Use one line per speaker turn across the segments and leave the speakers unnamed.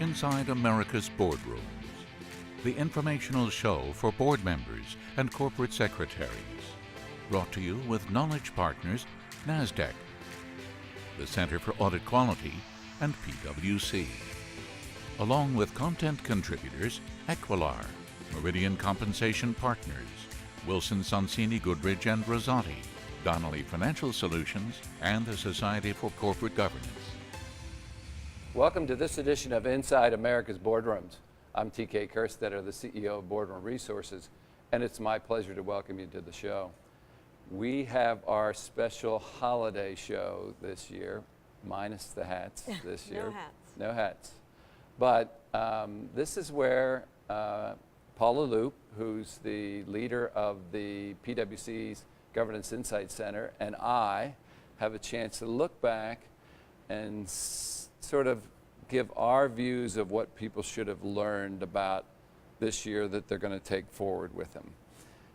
Inside America's Boardrooms, the informational show for board members and corporate secretaries. Brought to you with knowledge partners NASDAQ, the Center for Audit Quality, and PwC. Along with content contributors Equilar, Meridian Compensation Partners, Wilson Sonsini Goodrich and Rosati, Donnelly Financial Solutions, and the Society for Corporate Governance.
Welcome to this edition of Inside America's Boardrooms. I'm TK Kerstetter, the CEO of Boardroom Resources, and it's my pleasure to welcome you to the show. We have our special holiday show this year, minus the hats this year.
No hats.
No hats. But this is where Paula Loop, who's the leader of the PwC's Governance Insights Center, and I have a chance to look back and sort of give our views of what people should have learned about this year that they're going to take forward with them.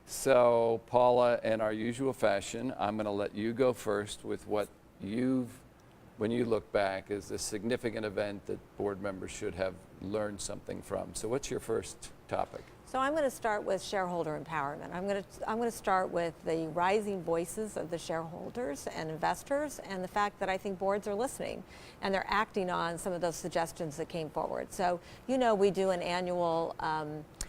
So, Paula, in our usual fashion, I'm going to let you go first with what when you look back, is a significant event that board members should have learned something from. So what's your first topic?
So I'm going to start with shareholder empowerment. I'm going to start with the rising voices of the shareholders and investors, and the fact that I think boards are listening and they're acting on some of those suggestions that came forward. So, you know, we do an annual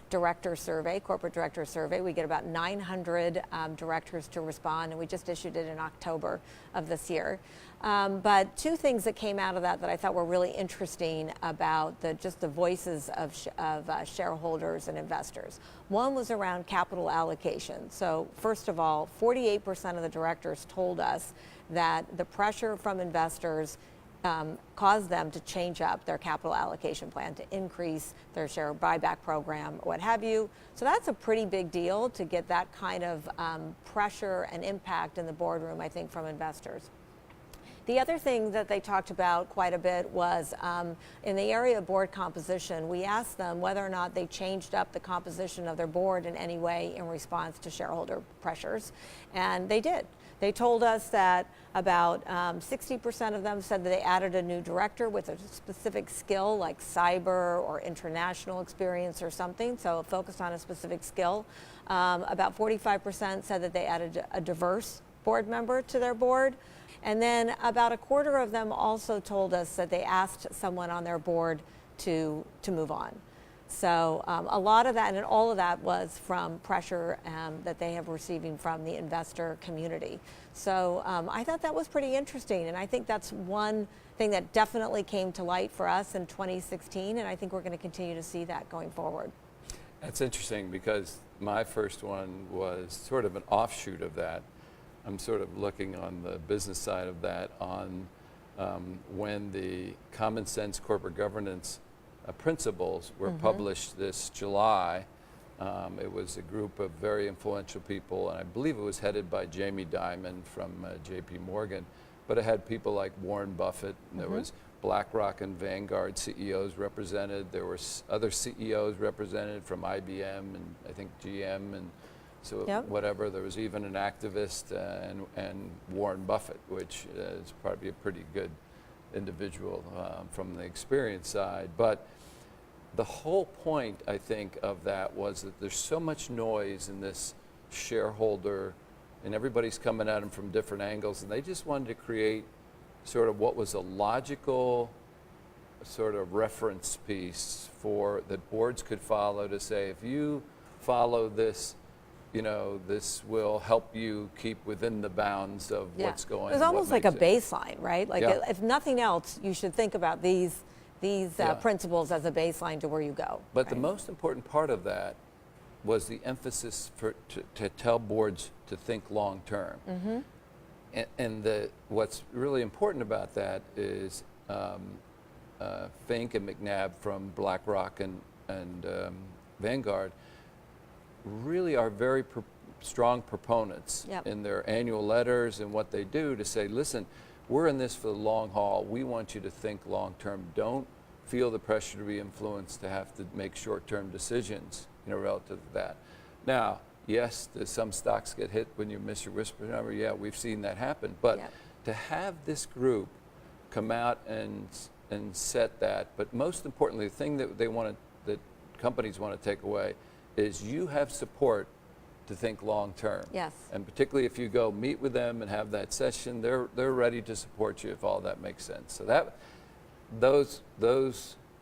director survey, corporate director survey. We get about 900 directors to respond, and we just issued it in October of this year. But two things that came out of that I thought were really interesting about just the voices of shareholders and investors. One was around capital allocation. So first of all, 48% of the directors told us that the pressure from investors caused them to change up their capital allocation plan, to increase their share buyback program, or what have you. So that's a pretty big deal to get that kind of pressure and impact in the boardroom, I think, from investors. The other thing that they talked about quite a bit was in the area of board composition. We asked them whether or not they changed up the composition of their board in any way in response to shareholder pressures, and they did. They told us that about 60% of them said that they added a new director with a specific skill like cyber or international experience or something, so focused on a specific skill. About 45% said that they added a diverse board member to their board. And then about a quarter of them also told us that they asked someone on their board to move on. So a lot of that, and all of that was from pressure that they have receiving from the investor community. So I thought that was pretty interesting, and I think that's one thing that definitely came to light for us in 2016, and I think we're going to continue to see that going forward.
That's interesting, because my first one was sort of an offshoot of that. I'm sort of looking on the business side of that on when the Commonsense corporate governance principles were published this July. It was a group of very influential people, and I believe it was headed by Jamie Dimon from JP Morgan, but it had people like Warren Buffett, and there was BlackRock and Vanguard CEOs represented. There were other CEOs represented from IBM and I think GM, and so whatever. There was even an activist and Warren Buffett, which is probably a pretty good individual from the experience side. But the whole point, I think, of that was that there's so much noise in this shareholder, and everybody's coming at them from different angles, and they just wanted to create sort of what was a logical sort of reference piece for that boards could follow to say, if you follow this, you know, this will help you keep within the bounds of what's going on.
It's almost like a baseline, right? Like if nothing else, you should think about these principles as a baseline to where you go.
But the most important part of that was the emphasis to tell boards to think long term. And what's really important about that is Fink and McNabb from BlackRock and Vanguard really are very strong proponents in their annual letters and what they do to say, listen, we're in this for the long haul. We want you to think long term. Don't feel the pressure to be influenced to have to make short-term decisions, you know, relative to that. Now, yes, some stocks get hit when you miss your whisper number. Yeah, we've seen that happen. But to have this group come out and and set that. But most importantly, the thing that that companies want to take away is you have support to think long term.
Yes.
And particularly if you go meet with them and have that session, they're ready to support you if all that makes sense. So that those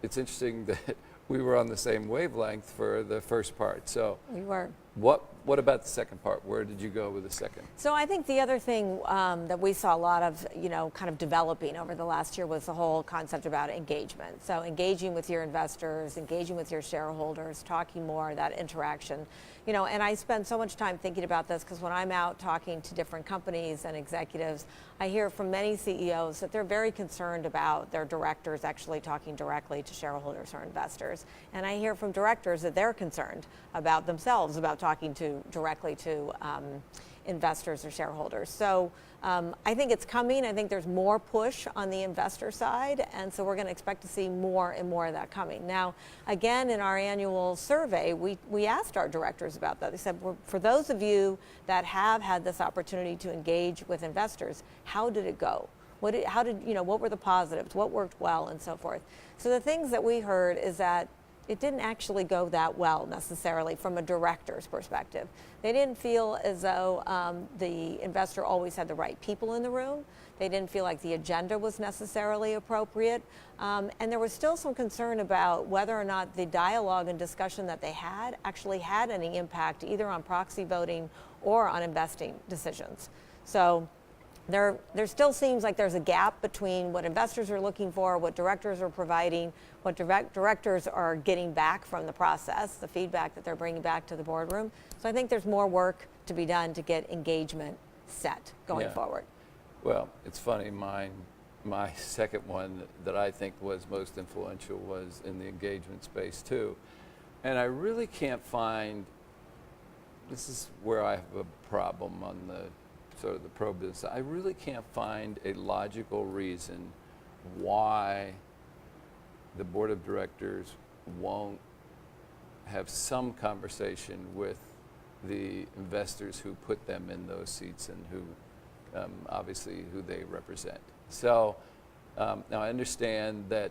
it's interesting that we were on the same wavelength for the first part. So
We were.
what about the second part? Where did you go with the second?
So I think the other thing that we saw a lot of, kind of developing over the last year was the whole concept about engagement. So engaging with your investors, engaging with your shareholders, talking more, that interaction. And I spend so much time thinking about this because when I'm out talking to different companies and executives, I hear from many CEOs that they're very concerned about their directors actually talking directly to shareholders or investors. And I hear from directors that they're concerned about themselves, about talking directly to investors or shareholders. So I think it's coming. I think there's more push on the investor side, and so we're going to expect to see more and more of that coming. Now, again, in our annual survey, we asked our directors about that. They said, for those of you that have had this opportunity to engage with investors, how did it go? What were the positives? What worked well, and so forth? So the things that we heard is that it didn't actually go that well necessarily from a director's perspective. They didn't feel as though the investor always had the right people in the room. They didn't feel like the agenda was necessarily appropriate. And there was still some concern about whether or not the dialogue and discussion that they had actually had any impact either on proxy voting or on investing decisions. So there still seems like there's a gap between what investors are looking for, what directors are providing, what directors are getting back from the process, the feedback that they're bringing back to the boardroom. So I think there's more work to be done to get engagement set going forward.
Well, it's funny, my second one that I think was most influential was in the engagement space too. And I really can't find, this is where I have a problem on the sort of the pro business. I really can't find a logical reason why the board of directors won't have some conversation with the investors who put them in those seats and who obviously who they represent. So now I understand that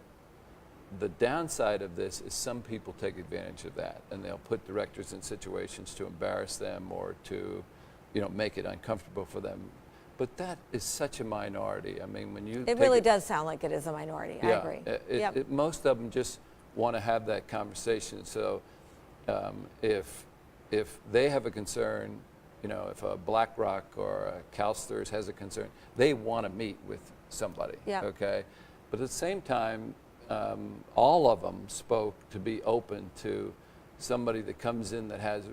the downside of this is some people take advantage of that and they'll put directors in situations to embarrass them or to make it uncomfortable for them. But that is such a minority. I mean, when you
It really does sound like it is a minority. I agree.
Most of them just want to have that conversation. So if they have a concern, if a BlackRock or a CalSTRS has a concern, they want to meet with somebody. Okay. But at the same time, all of them spoke to be open to somebody that comes in that has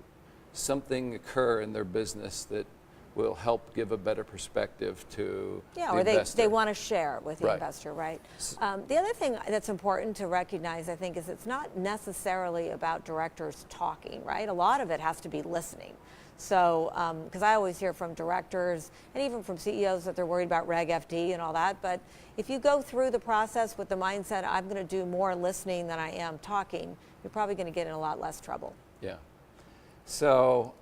something occur in their business that will help give a better perspective to the investor.
They want to share with the investor, right? The other thing that's important to recognize, I think, is it's not necessarily about directors talking, right? A lot of it has to be listening. So, because I always hear from directors and even from CEOs that they're worried about Reg FD and all that, but if you go through the process with the mindset, I'm going to do more listening than I am talking, you're probably going to get in a lot less trouble.
Yeah. So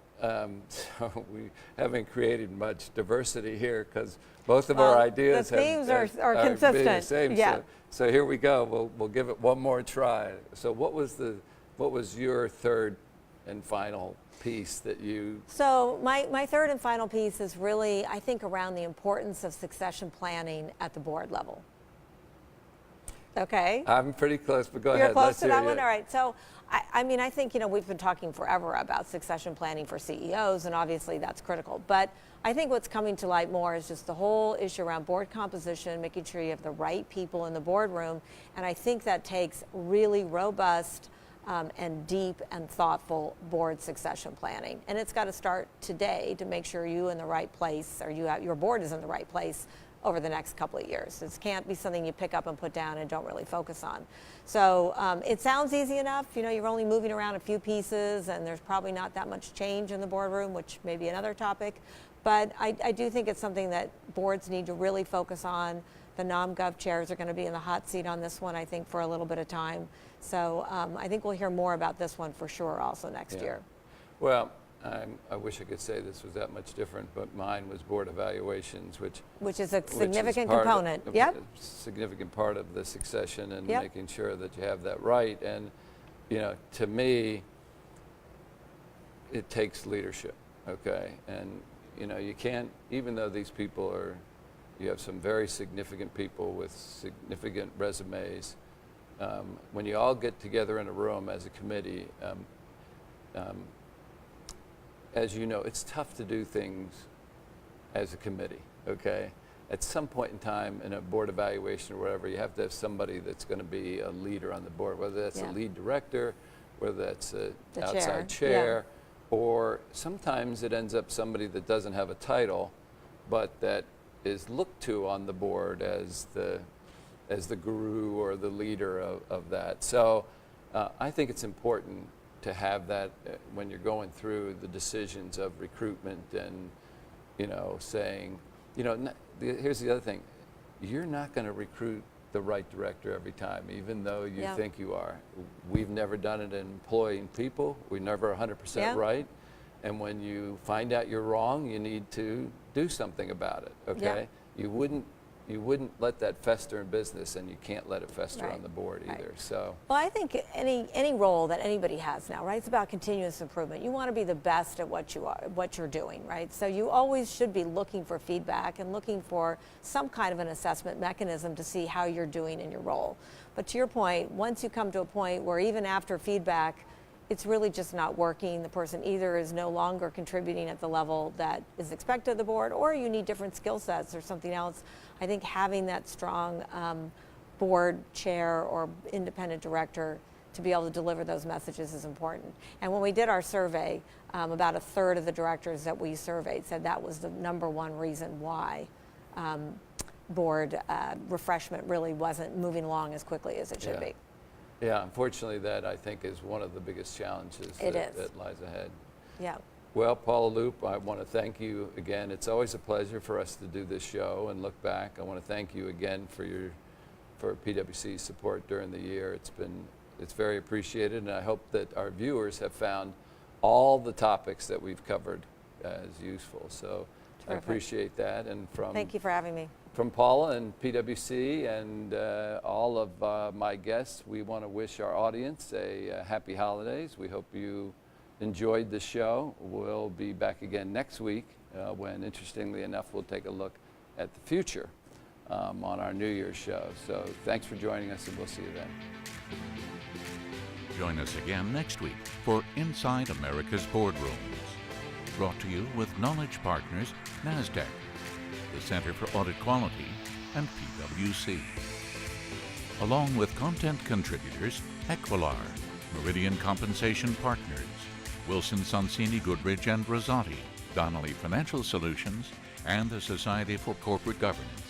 we haven't created much diversity here because both of our ideas
the themes are consistent.
Being the same.
Yeah.
So here we go. We'll give it one more try. So what was your third and final piece that you?
So my third and final piece is really, I think, around the importance of succession planning at the board level. Okay.
I'm pretty close, but go ahead.
You're close to that one? All right. So, I think, we've been talking forever about succession planning for CEOs, and obviously that's critical. But I think what's coming to light more is just the whole issue around board composition, making sure you have the right people in the boardroom. And I think that takes really robust and deep and thoughtful board succession planning. And it's got to start today to make sure you're in the right place, or your board is in the right place over the next couple of years. This can't be something you pick up and put down and don't really focus on. So it sounds easy enough. You're only moving around a few pieces and there's probably not that much change in the boardroom, which may be another topic. But I do think it's something that boards need to really focus on. The nom-gov chairs are going to be in the hot seat on this one, I think, for a little bit of time. So I think we'll hear more about this one for sure also next year.
Well, I wish I could say this was that much different, but mine was board evaluations, which
is a
is
significant
part
component.
of-
Yep.
a significant part of the succession and
Yep.
making sure that you have that right. And, to me, it takes leadership, okay? And, you can't, even though these people you have some very significant people with significant resumes, when you all get together in a room as a committee, as you know, it's tough to do things as a committee, okay? At some point in time in a board evaluation or whatever, you have to have somebody that's going to be a leader on the board, whether that's
Yeah.
a lead director, whether that's an
The
outside
chair,
chair, or sometimes it ends up somebody that doesn't have a title, but that is looked to on the board as the guru or the leader of that. So I think it's important to have that when you're going through the decisions of recruitment and, saying, here's the other thing. You're not going to recruit the right director every time, even though you
Yeah.
think you are. We've never done it in employing people. We're never 100%
Yeah.
right. And when you find out you're wrong, you need to do something about it, okay? You wouldn't let that fester in business, and you can't let it fester
Right.
on the board
Right.
either. So
Well, I think any role that anybody has now, right? It's about continuous improvement. You want to be the best at what you're doing, right? So you always should be looking for feedback and looking for some kind of an assessment mechanism to see how you're doing in your role. But to your point, once you come to a point where even after feedback, it's really just not working. The person either is no longer contributing at the level that is expected of the board, or you need different skill sets or something else. I think having that strong board chair or independent director to be able to deliver those messages is important. And when we did our survey, about a third of the directors that we surveyed said that was the number one reason why board refreshment really wasn't moving along as quickly as it should
Yeah.
be.
yeah, unfortunately, that I think is one of the biggest challenges
It
that
is.
lies ahead.
Yeah.
Well, Paula Loop, I want to thank you again. It's always a pleasure for us to do this show and look back. I want to thank you again for PwC's support during the year. It's very appreciated, and I hope that our viewers have found all the topics that we've covered as useful. So I
Terrific.
appreciate that. And
Thank you for having me.
from Paula and PwC and all of my guests, we want to wish our audience a happy holidays. We hope you enjoyed the show. We'll be back again next week when, interestingly enough, we'll take a look at the future on our New Year's show. So thanks for joining us, and we'll see you then.
Join us again next week for Inside America's Boardrooms. Brought to you with Knowledge Partners, NASDAQ, the Center for Audit Quality, and PwC. Along with content contributors Equilar, Meridian Compensation Partners, Wilson Sonsini Goodrich and Rosati, Donnelly Financial Solutions, and the Society for Corporate Governance.